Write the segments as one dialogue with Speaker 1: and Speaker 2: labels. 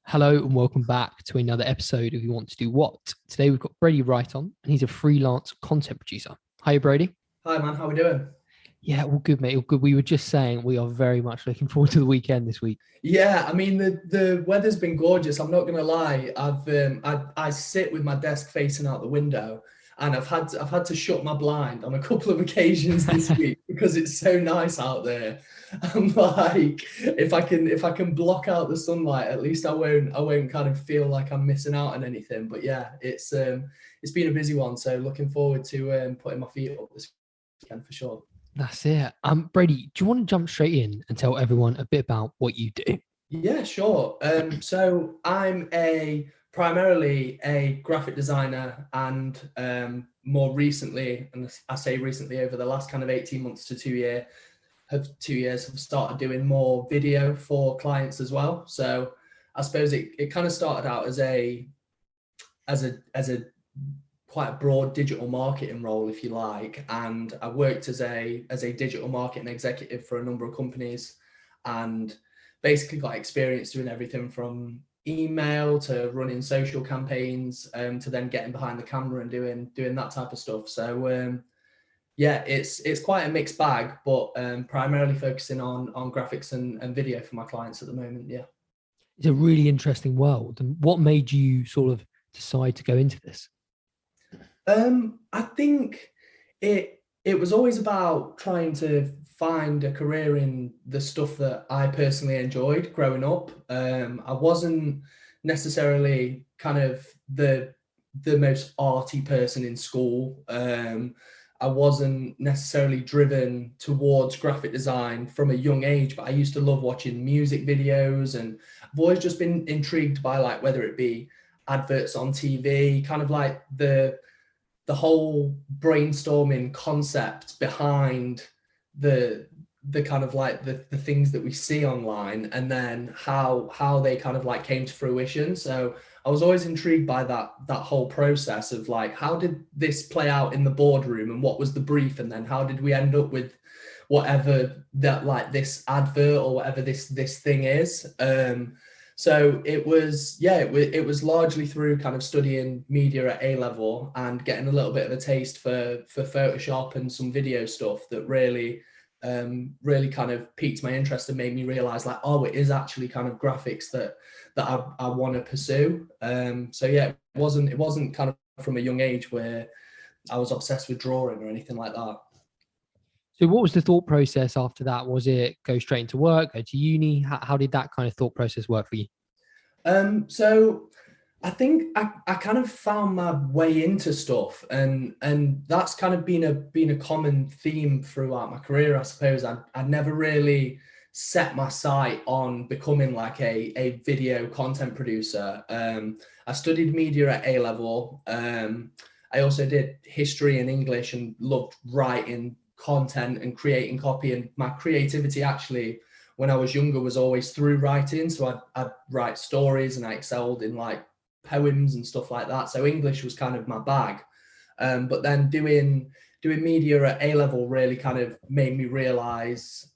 Speaker 1: Hello and welcome back to another episode of You Want to Do What. Today we've got Brady Wright on, and he's a freelance content producer. Hi, Brady.
Speaker 2: Hi man, how we doing?
Speaker 1: Yeah, all good, mate. All good. We were just saying we are very much looking forward to the weekend this week.
Speaker 2: Yeah, I mean the weather's been gorgeous. I'm not gonna lie. I sit with my desk facing out the window, and I've had to shut my blind on a couple of occasions this week because it's so nice out there. I'm like, if I can block out the sunlight, at least I won't kind of feel like I'm missing out on anything. But yeah, it's been a busy one. So looking forward to putting my feet up this weekend for sure.
Speaker 1: That's it. Brady, do you want to jump straight in and tell everyone a bit about what you do?
Speaker 2: Yeah, sure. So I'm a primarily a graphic designer, and more recently, and I say recently, over the last kind of 18 months to 2 years, have started doing more video for clients as well. So I suppose it kind of started out as a quite a broad digital marketing role, if you like, and I worked as a digital marketing executive for a number of companies, and basically got experience doing everything from email to running social campaigns, to then getting behind the camera and doing that type of stuff. So yeah, it's quite a mixed bag, but primarily focusing on graphics and video for my clients at the moment. Yeah.
Speaker 1: It's a really interesting world. And what made you sort of decide to go into this?
Speaker 2: I think it was always about trying to find a career in the stuff that I personally enjoyed growing up. I wasn't necessarily kind of the most arty person in school. I wasn't necessarily driven towards graphic design from a young age, but I used to love watching music videos, and I've always just been intrigued by, like, whether it be adverts on TV, kind of like the whole brainstorming concept behind the kind of like the things that we see online, and then how they kind of like came to fruition. So I was always intrigued by that whole process of, like, how did this play out in the boardroom, and what was the brief, and then how did we end up with whatever that, like, this advert or whatever this thing is. So it was, yeah, it was largely through kind of studying media at A level and getting a little bit of a taste for Photoshop and some video stuff that really kind of piqued my interest and made me realize, like, oh, it is actually kind of graphics that I want to pursue. So yeah, it wasn't kind of from a young age where I was obsessed with drawing or anything like that.
Speaker 1: So what was the thought process after that? Was it go straight into work, go to uni? How did that kind of thought process work for you?
Speaker 2: So I think I kind of found my way into stuff, and that's kind of been a common theme throughout my career, I suppose. I'd never really set my sight on becoming like a video content producer. I studied media at A level. I also did history and English and loved writing content and creating copy, and my creativity actually, when I was younger, was always through writing. So I'd write stories, and I excelled in, like, poems and stuff like that. So English was kind of my bag. But then doing media at A level really kind of made me realize,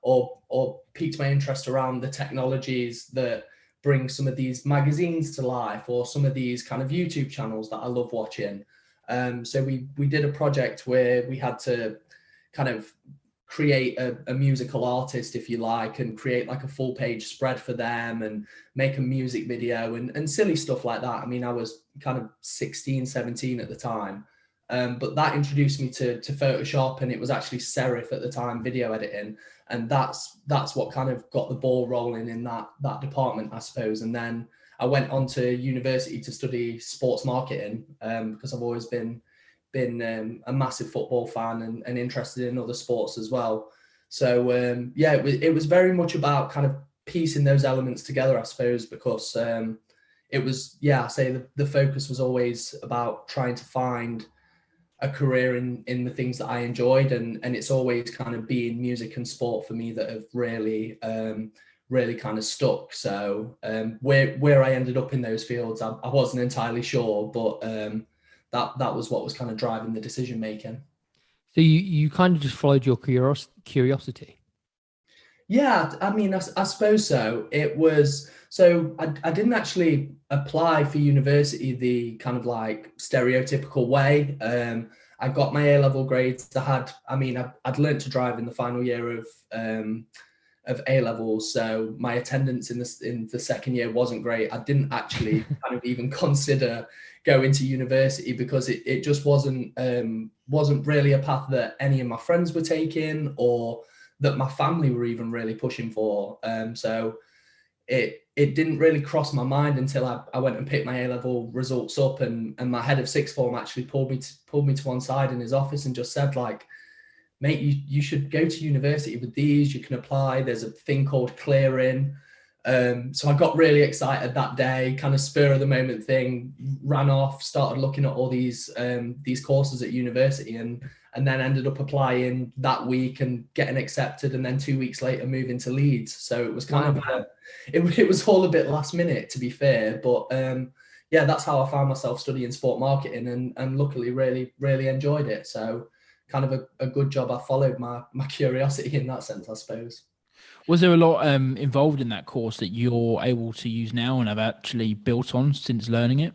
Speaker 2: or piqued my interest around the technologies that bring some of these magazines to life, or some of these kind of YouTube channels that I love watching. So we did a project where we had to kind of create a musical artist, if you like, and create like a full page spread for them, and make a music video and silly stuff like that. I mean, I was kind of 16, 17 at the time. But that introduced me to Photoshop, and it was actually Serif at the time, video editing. And that's what kind of got the ball rolling in that department, I suppose. And then I went on to university to study sports marketing, because I've always been a massive football fan, and interested in other sports as well. So yeah, it was very much about kind of piecing those elements together, I suppose, because it was, yeah, I say the focus was always about trying to find a career in the things that I enjoyed, and it's always kind of been music and sport for me that have really kind of stuck. So where I ended up in those fields, I wasn't entirely sure, but that was what was kind of driving the decision making.
Speaker 1: So you kind of just followed your curiosity.
Speaker 2: Yeah, I mean, I suppose so. It was so I didn't actually apply for university the kind of like stereotypical way. I got my A level grades. I'd learned to drive in the final year of A levels, so my attendance in the second year wasn't great. I didn't actually kind of even consider going to university because it just wasn't really a path that any of my friends were taking or that my family were even really pushing for. So it didn't really cross my mind until I went and picked my A level results up, and my head of sixth form actually pulled me to one side in his office and just said, like, mate, you should go to university with these. You can apply. There's a thing called clearing. So I got really excited that day, kind of spur of the moment thing, ran off, started looking at all these courses at university, and then ended up applying that week and getting accepted, and then 2 weeks later moving to Leeds. So it was kind of it was all a bit last minute, to be fair, but yeah, that's how I found myself studying sport marketing, and luckily really enjoyed it. So kind of a good job. I followed my curiosity in that sense, I suppose.
Speaker 3: Was there a lot involved in that course that you're able to use now and have actually built on since learning it?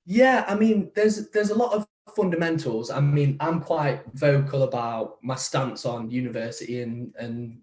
Speaker 2: Yeah, I mean, there's a lot of fundamentals. I mean, I'm quite vocal about my stance on university and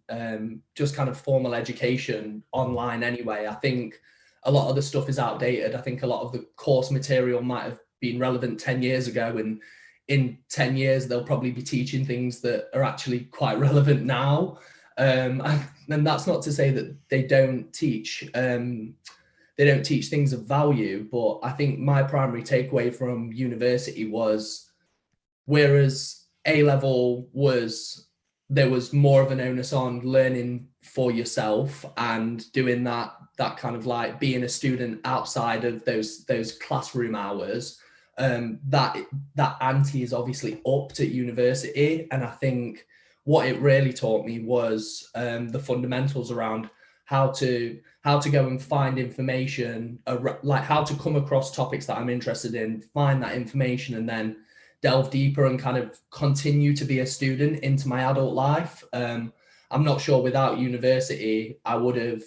Speaker 2: just kind of formal education online anyway. I think a lot of the stuff is outdated. I think a lot of the course material might have been relevant 10 years ago, and in 10 years they'll probably be teaching things that are actually quite relevant now. And that's not to say that they don't teach things of value, but I think my primary takeaway from university was, whereas A level there was more of an onus on learning for yourself and doing that kind of like being a student outside of those classroom hours. That ante is obviously upped at university, and I think what it really taught me was the fundamentals around how to go and find information, like how to come across topics that I'm interested in, find that information, and then delve deeper and kind of continue to be a student into my adult life. I'm not sure without university I would have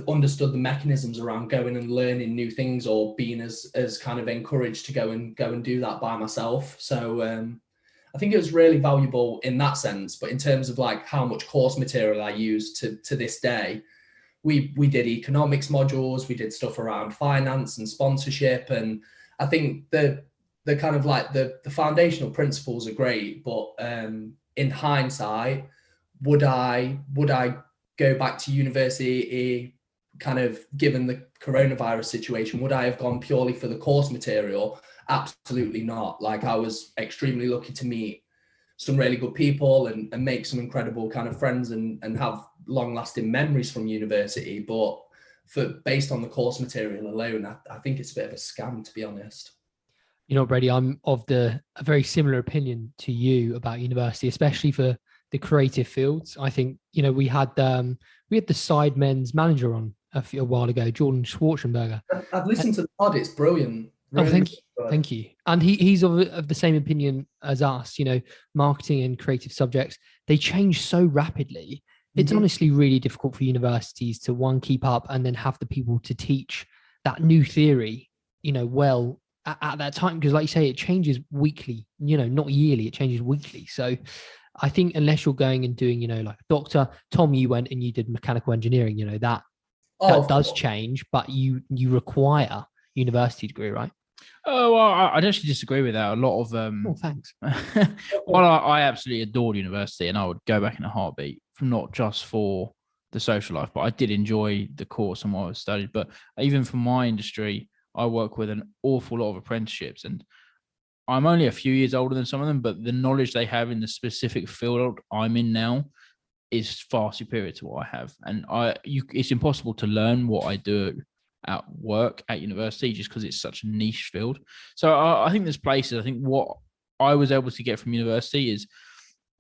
Speaker 2: understood the mechanisms around going and learning new things, or being as kind of encouraged to go and do that by myself. So I think it was really valuable in that sense. But in terms of like how much course material I use to this day, we did economics modules, we did stuff around finance and sponsorship, and I think the kind of like the foundational principles are great. But in hindsight, would I go back to university, kind of given the coronavirus situation? Would I have gone purely for the course material? Absolutely not. Like, I was extremely lucky to meet some really good people and make some incredible kind of friends and have long lasting memories from university. But based on the course material alone, I think it's a bit of a scam, to be honest.
Speaker 1: You know, Brady, I'm of a very similar opinion to you about university, especially for the creative fields. I think, you know, we had the Sidemen's manager on a while ago, Jordan Schwarzenberger.
Speaker 2: I've listened to the pod. It's brilliant.
Speaker 1: Really, oh, thank you. Thank you. And he's of the same opinion as us. You know, marketing and creative subjects, they change so rapidly. It's honestly really difficult for universities to keep up and then have the people to teach that new theory, you know, well at that time. Because like you say, it changes weekly, you know, not yearly, it changes weekly. So I think unless you're going and doing, you know, like Dr. Tom, you went and you did mechanical engineering, you know, that does change, but you require university degree, right?
Speaker 3: Oh, well, I'd actually disagree with that. A lot of
Speaker 1: oh, thanks.
Speaker 3: Well, I absolutely adored university, and I would go back in a heartbeat, not just for the social life, but I did enjoy the course and what I studied. But even for my industry, I work with an awful lot of apprenticeships, and I'm only a few years older than some of them, but the knowledge they have in the specific field I'm in now is far superior to what I have. And it's impossible to learn what I do at work at university just because it's such a niche field. So I think there's places. I think what I was able to get from university is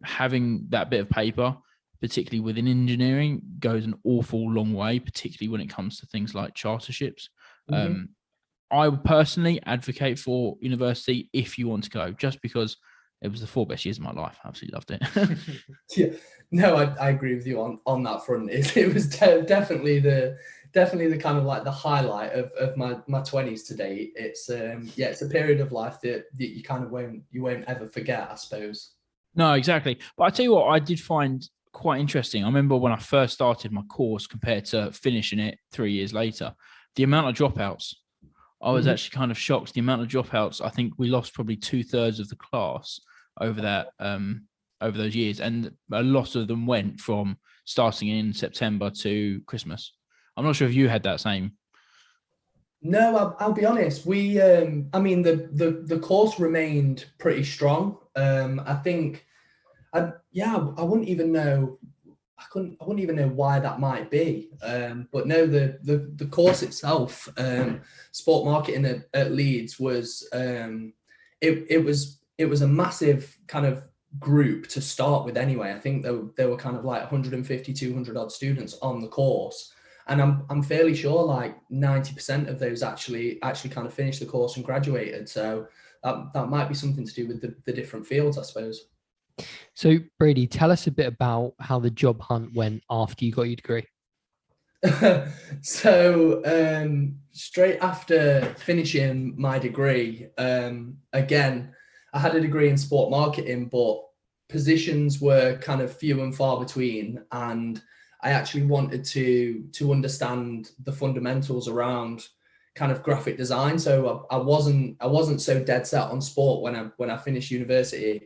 Speaker 3: having that bit of paper, particularly within engineering, goes an awful long way, particularly when it comes to things like charterships. I would personally advocate for university if you want to go, just because it was the 4 best years of my life. I absolutely loved it.
Speaker 2: Yeah, no, I agree with you on that front. It was definitely the kind of like the highlight of my 20s to date. It's it's a period of life that you kind of won't ever forget, I suppose.
Speaker 3: No, exactly. But I tell you what, I did find quite interesting. I remember when I first started my course compared to finishing it 3 years later, the amount of dropouts. I was actually kind of shocked. The amount of dropouts. I think we lost probably 2/3 of the class over that over those years, and a lot of them went from starting in September to Christmas. I'm not sure if you had that same.
Speaker 2: No, I'll be honest. We, I mean, the course remained pretty strong. I think, I wouldn't even know. I wouldn't even know why that might be. But no, the course itself, sport marketing at Leeds was, it was a massive kind of group to start with anyway. I think there were kind of like 150, 200 odd students on the course. And I'm fairly sure like 90% of those actually kind of finished the course and graduated. So that might be something to do with the different fields, I suppose.
Speaker 1: So Brady, tell us a bit about how the job hunt went after you got your degree.
Speaker 2: So straight after finishing my degree, again, I had a degree in sport marketing, but positions were kind of few and far between, and I actually wanted to understand the fundamentals around kind of graphic design. So I wasn't so dead set on sport when I finished university.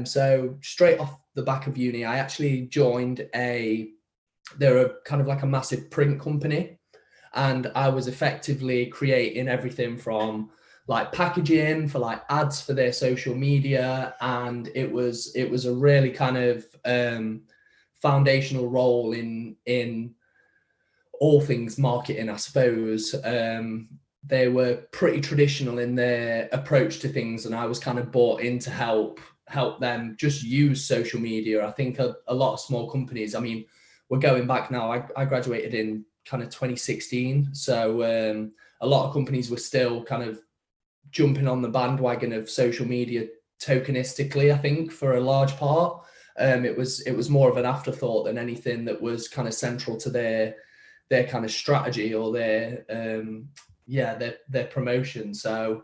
Speaker 2: So straight off the back of uni, I actually joined they're a kind of like a massive print company, and I was effectively creating everything from like packaging for like ads for their social media, and it was a really kind of foundational role in all things marketing, I suppose. They were pretty traditional in their approach to things, and I was kind of brought in to help them just use social media. I think a lot of small companies, I mean, we're going back now, I graduated in kind of 2016, so a lot of companies were still kind of jumping on the bandwagon of social media tokenistically, I think, for a large part. It was more of an afterthought than anything that was kind of central to their kind of strategy or their promotion. So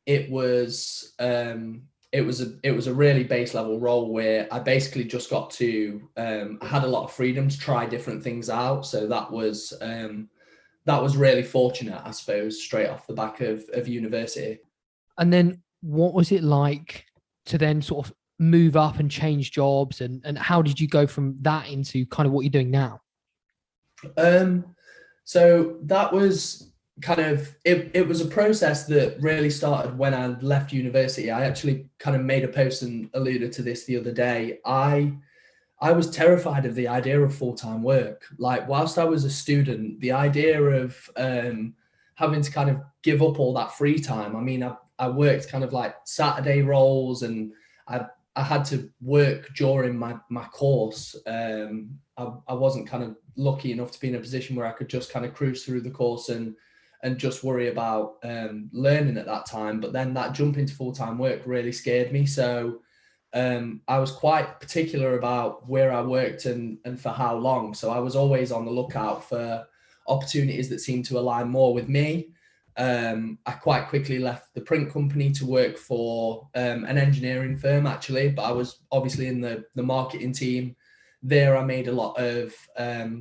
Speaker 2: it was a really base level role where I basically just got to I had a lot of freedom to try different things out. So that was really fortunate, I suppose, straight off the back of university.
Speaker 1: And then what was it like to then sort of move up and change jobs, and how did you go from that into kind of what you're doing now?
Speaker 2: So that was kind of, it was a process that really started when I left university. I actually kind of made a post and alluded to this the other day. I was terrified of the idea of full-time work. Like, whilst I was a student, the idea of having to kind of give up all that free time. I mean, I worked kind of like Saturday roles, and I had to work during my course. I wasn't kind of lucky enough to be in a position where I could just kind of cruise through the course and just worry about learning at that time. But then that jump into full-time work really scared me. So I was quite particular about where I worked and for how long. So I was always on the lookout for opportunities that seemed to align more with me. I quite quickly left the print company to work for an engineering firm, actually, but I was obviously in the marketing team. There I made a lot of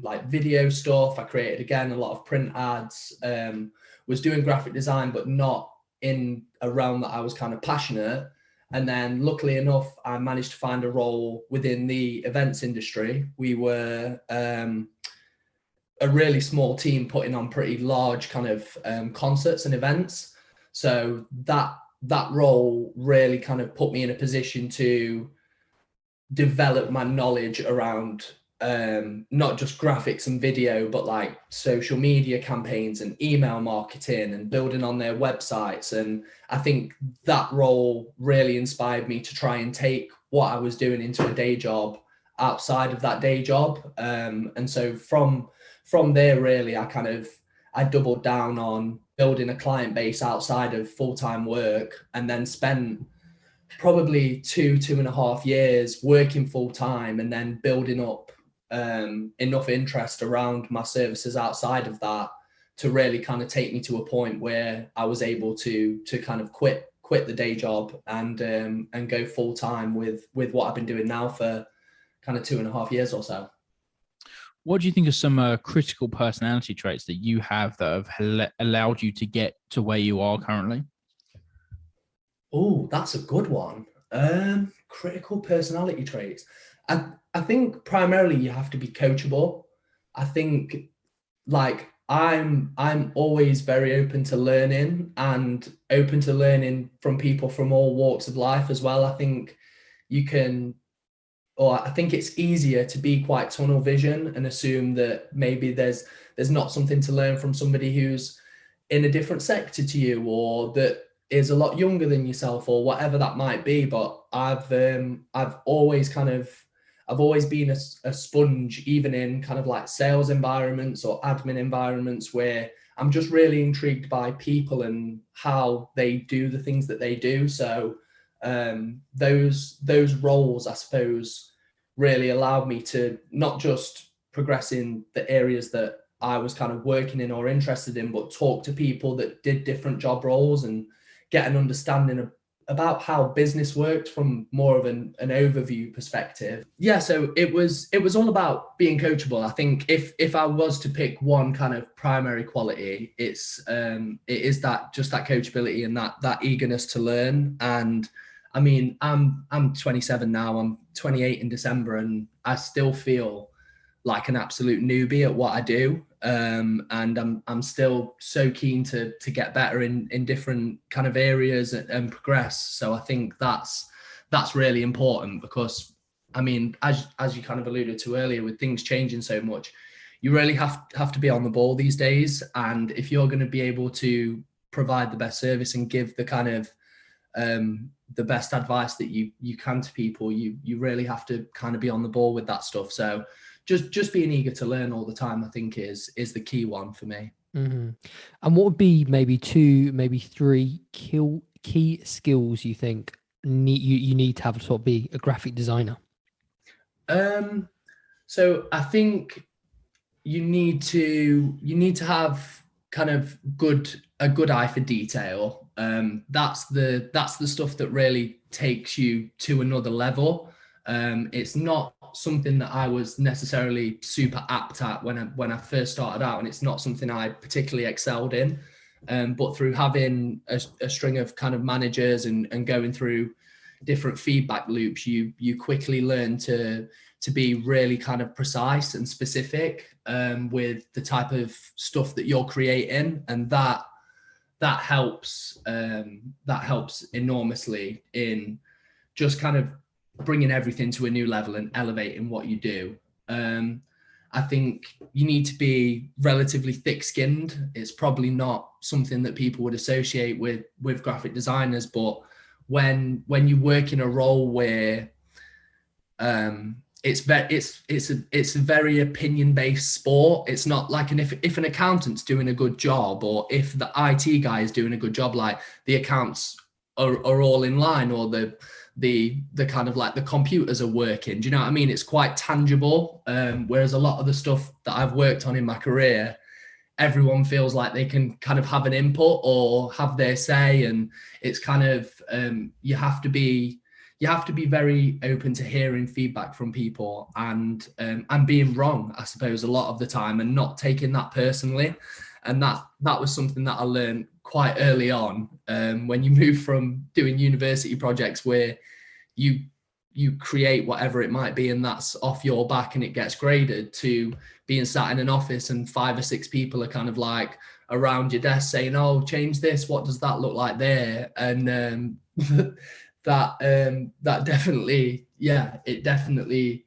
Speaker 2: like video stuff. I created, again, a lot of print ads, was doing graphic design, but not in a realm that I was kind of passionate. And then luckily enough, I managed to find a role within the events industry. We were a really small team putting on pretty large kind of concerts and events. So that role really kind of put me in a position to develop my knowledge around not just graphics and video, but like social media campaigns and email marketing and building on their websites. And I think that role really inspired me to try and take what I was doing into a day job outside of that day job. And so from there, really, I doubled down on building a client base outside of full-time work, and then spent probably 2.5 years working full time and then building up enough interest around my services outside of that to really kind of take me to a point where I was able to kind of quit the day job and go full time with what I've been doing now for kind of 2.5 years or so.
Speaker 3: What do you think are some critical personality traits that you have that have allowed you to get to where you are currently?
Speaker 2: Oh, that's a good one. Critical personality traits. I think primarily you have to be coachable. I think like I'm always very open to learning and open to learning from people from all walks of life as well. I think you can, or I think it's easier to be quite tunnel vision and assume that maybe there's not something to learn from somebody who's in a different sector to you or that is a lot younger than yourself or whatever that might be. But I've always been a sponge, even in kind of like sales environments or admin environments, where I'm just really intrigued by people and how they do the things that they do. So those roles, I suppose, really allowed me to not just progress in the areas that I was kind of working in or interested in, but talk to people that did different job roles and get an understanding about how business worked from more of an overview perspective. Yeah, so it was all about being coachable. I think if I was to pick one kind of primary quality, it is that coachability and that eagerness to learn. And I mean, I'm 27 now, I'm 28 in December, and I still feel like an absolute newbie at what I do. And I'm still so keen to get better in different kind of areas and progress. So I think that's really important because, I mean, as you kind of alluded to earlier, with things changing so much, you really have to be on the ball these days. And if you're going to be able to provide the best service and give the kind of the best advice that you can to people, you really have to kind of be on the ball with that stuff. So just being eager to learn all the time, I think is the key one for me.
Speaker 1: Mm-hmm. And what would be maybe 2, maybe 3 key skills you think you need to have to sort of be a graphic designer?
Speaker 2: So I think you need to have kind of a good eye for detail. That's the stuff that really takes you to another level. It's not something that I was necessarily super apt at when I first started out, and it's not something I particularly excelled in. But through having a string of kind of managers and going through different feedback loops, you quickly learn to be really kind of precise and specific with the type of stuff that you're creating, and that helps enormously in just kind of bringing everything to a new level and elevating what you do. I think you need to be relatively thick-skinned. It's probably not something that people would associate with graphic designers, but when you work in a role where it's a very opinion-based sport. It's not like if an accountant's doing a good job, or if the IT guy is doing a good job, like the accounts are all in line, or the kind of like the computers are working. Do you know what I mean? It's quite tangible. Whereas a lot of the stuff that I've worked on in my career, everyone feels like they can kind of have an input or have their say, and it's kind of you have to be very open to hearing feedback from people and being wrong, I suppose, a lot of the time, and not taking that personally. And that was something that I learned quite early on, when you move from doing university projects where you create whatever it might be and that's off your back and it gets graded, to being sat in an office and 5 or 6 people are kind of like around your desk saying, oh, change this, what does that look like there? And that definitely, it definitely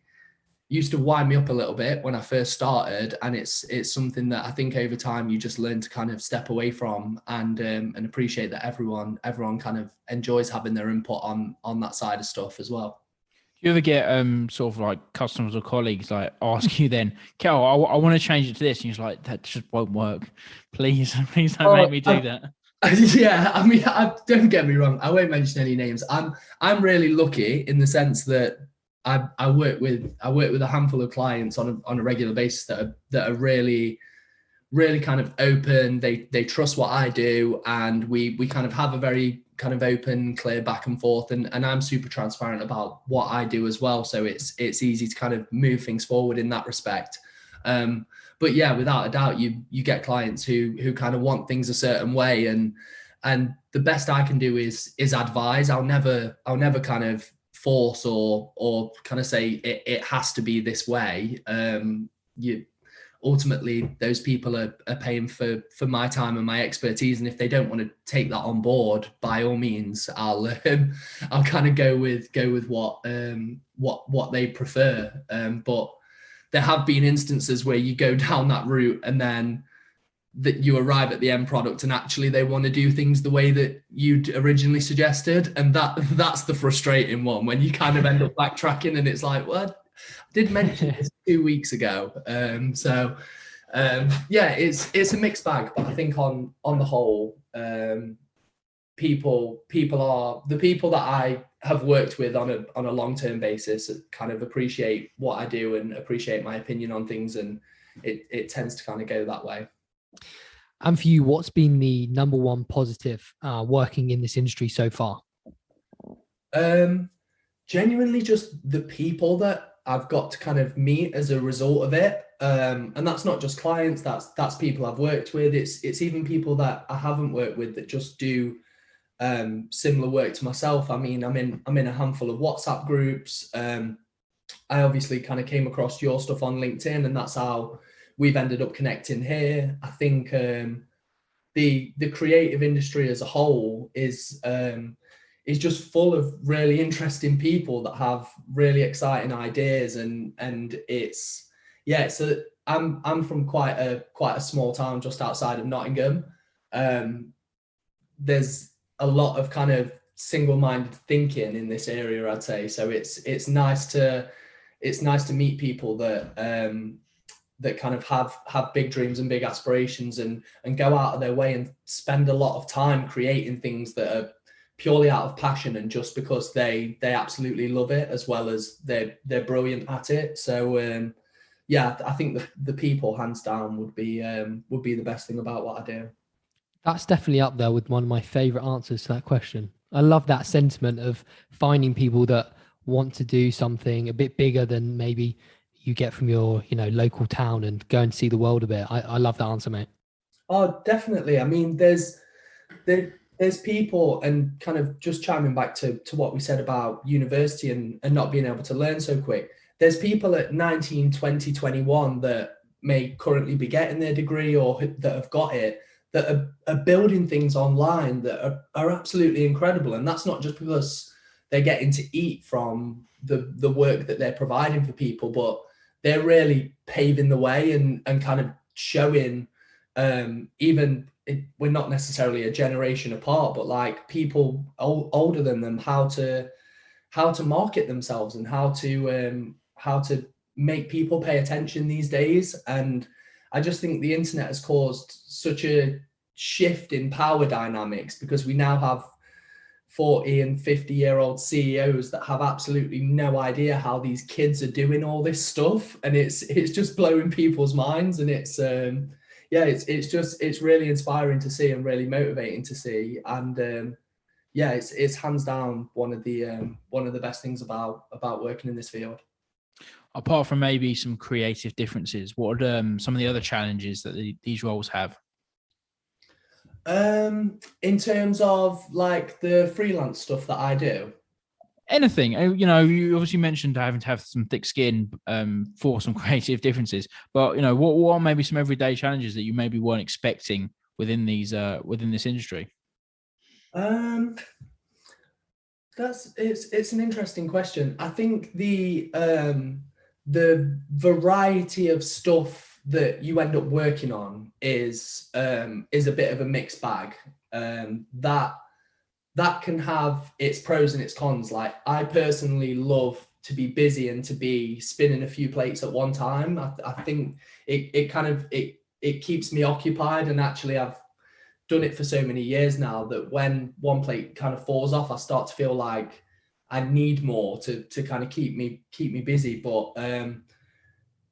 Speaker 2: used to wind me up a little bit when I first started, and it's something that I think over time you just learn to kind of step away from and appreciate that everyone kind of enjoys having their input on that side of stuff as well.
Speaker 3: Do you ever get sort of like customers or colleagues like ask you then, Kel, I want to change it to this, and you're like, that just won't work. Please don't make me do that.
Speaker 2: Yeah, I mean, don't get me wrong. I won't mention any names. I'm really lucky in the sense that I work with a handful of clients on a regular basis that are really kind of open. They trust what I do, and we kind of have a very kind of open, clear back and forth. And I'm super transparent about what I do as well. So it's easy to kind of move things forward in that respect. But yeah, without a doubt, you get clients who kind of want things a certain way, and the best I can do is advise. I'll never kind of force or kind of say it has to be this way. You ultimately those people are paying for my time and my expertise, and if they don't want to take that on board, by all means, I'll kind of go with what they prefer. But there have been instances where you go down that route and then that you arrive at the end product and actually they want to do things the way that you'd originally suggested, and that's the frustrating one, when you kind of end up backtracking and it's like, well, I did mention this 2 weeks ago. Yeah, it's a mixed bag, but I think on the whole, people are the people that I have worked with on a long-term basis kind of appreciate what I do and appreciate my opinion on things, and it tends to kind of go that way.
Speaker 1: And for you, what's been the number one positive working in this industry so far?
Speaker 2: Genuinely just the people that I've got to kind of meet as a result of it. And that's not just clients, that's people I've worked with. It's even people that I haven't worked with that just do similar work to myself. I mean, I'm in a handful of WhatsApp groups. I obviously kind of came across your stuff on LinkedIn, and that's how we've ended up connecting here. I think the creative industry as a whole is just full of really interesting people that have really exciting ideas, and it's I'm from quite a small town just outside of Nottingham. There's a lot of kind of single-minded thinking in this area, I'd say. So it's nice to meet people that kind of have big dreams and big aspirations, and go out of their way and spend a lot of time creating things that are purely out of passion and just because they absolutely love it, as well as they're brilliant at it. So yeah, I think the people hands down would be the best thing about what I do.
Speaker 1: That's definitely up there with one of my favorite answers to that question. I love that sentiment of finding people that want to do something a bit bigger than maybe you get from your, local town, and go and see the world a bit. I love that answer, mate.
Speaker 2: Oh, definitely. I mean, there's people, and kind of just chiming back to what we said about university and not being able to learn so quick. There's people at 19, 20, 21 that may currently be getting their degree or that have got it, that are building things online that are absolutely incredible. And that's not just because they're getting to eat from the work that they're providing for people, but they're really paving the way and kind of showing, even we're not necessarily a generation apart, but like people older than them, how to market themselves and how to make people pay attention these days. And I just think the internet has caused such a shift in power dynamics, because we now have 40 and 50-year-old CEOs that have absolutely no idea how these kids are doing all this stuff, and it's just blowing people's minds. And it's really inspiring to see and really motivating to see. And it's hands down one of the best things about working in this field.
Speaker 3: Apart from maybe some creative differences, what are some of the other challenges that these roles have?
Speaker 2: In terms of like the freelance stuff that I do?
Speaker 3: Anything, you obviously mentioned having to have some thick skin for some creative differences, but what are maybe some everyday challenges that you maybe weren't expecting within this industry?
Speaker 2: It's an interesting question. I think the variety of stuff that you end up working on is a bit of a mixed bag. That can have its pros and its cons. Like, I personally love to be busy and to be spinning a few plates at one time. I think it keeps me occupied, and actually done it for so many years now that when one plate kind of falls off, I start to feel like I need more to kind of keep me busy. But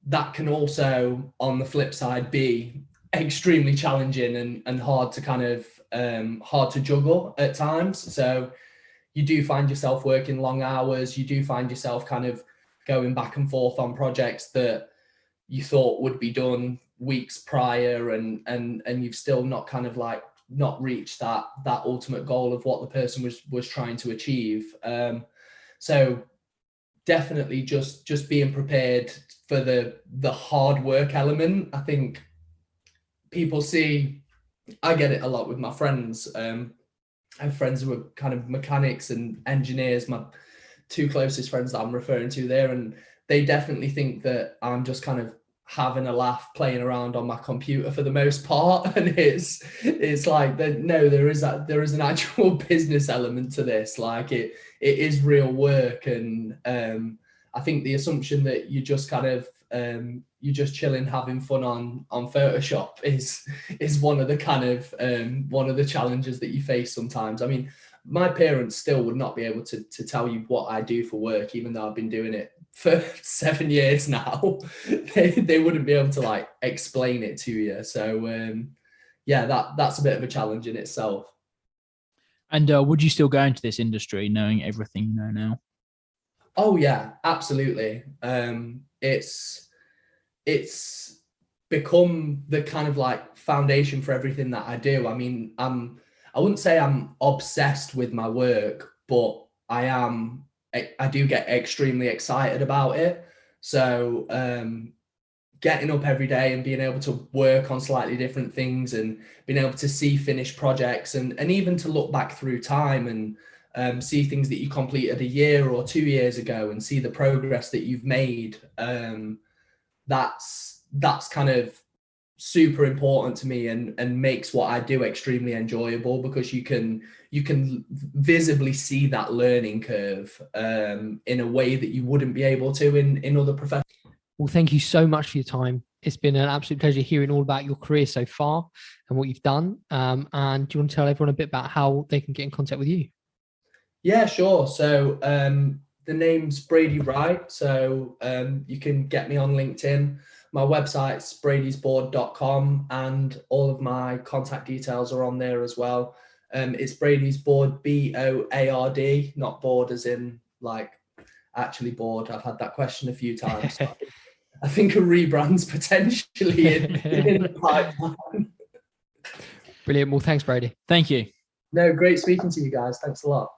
Speaker 2: that can also, on the flip side, be extremely challenging and hard to kind of hard to juggle at times. So you do find yourself working long hours. You do find yourself kind of going back and forth on projects that you thought would be done weeks prior, and you've still not kind of like not reached that ultimate goal of what the person was trying to achieve. So definitely just being prepared for the hard work element. I think people see, I get it a lot with my friends. I have friends who are kind of mechanics and engineers, my two closest friends that I'm referring to there, and they definitely think that I'm just kind of having a laugh playing around on my computer for the most part. And it's like no, there is an actual business element to this. Like it is real work. And I think the assumption that you just kind of you're just chilling having fun on Photoshop is one of the kind of one of the challenges that you face sometimes. I mean, my parents still would not be able to tell you what I do for work, even though I've been doing it for 7 years now. They wouldn't be able to like explain it to you. So yeah, that's a bit of a challenge in itself.
Speaker 3: And would you still go into this industry knowing everything you know now?
Speaker 2: Oh yeah, absolutely. It's become the kind of like foundation for everything that I do. I mean, I wouldn't say I'm obsessed with my work, but I do get extremely excited about it. So getting up every day and being able to work on slightly different things and being able to see finished projects and even to look back through time and see things that you completed a year or 2 years ago and see the progress that you've made. That's kind of super important to me and makes what I do extremely enjoyable, because you can visibly see that learning curve in a way that you wouldn't be able to in other professions.
Speaker 1: Well, thank you so much for your time. It's been an absolute pleasure hearing all about your career so far and what you've done. And do you want to tell everyone a bit about how they can get in contact with you?
Speaker 2: Yeah, sure. So the name's Brady Wright. So you can get me on LinkedIn. My website's bradysboard.com, and all of my contact details are on there as well. It's Brady's Board, BOARD, not board as in like actually bored. I've had that question a few times. So I think a rebrand's potentially in the pipeline.
Speaker 1: Brilliant. Well, thanks, Brady.
Speaker 3: Thank you.
Speaker 2: No, great speaking to you guys. Thanks a lot.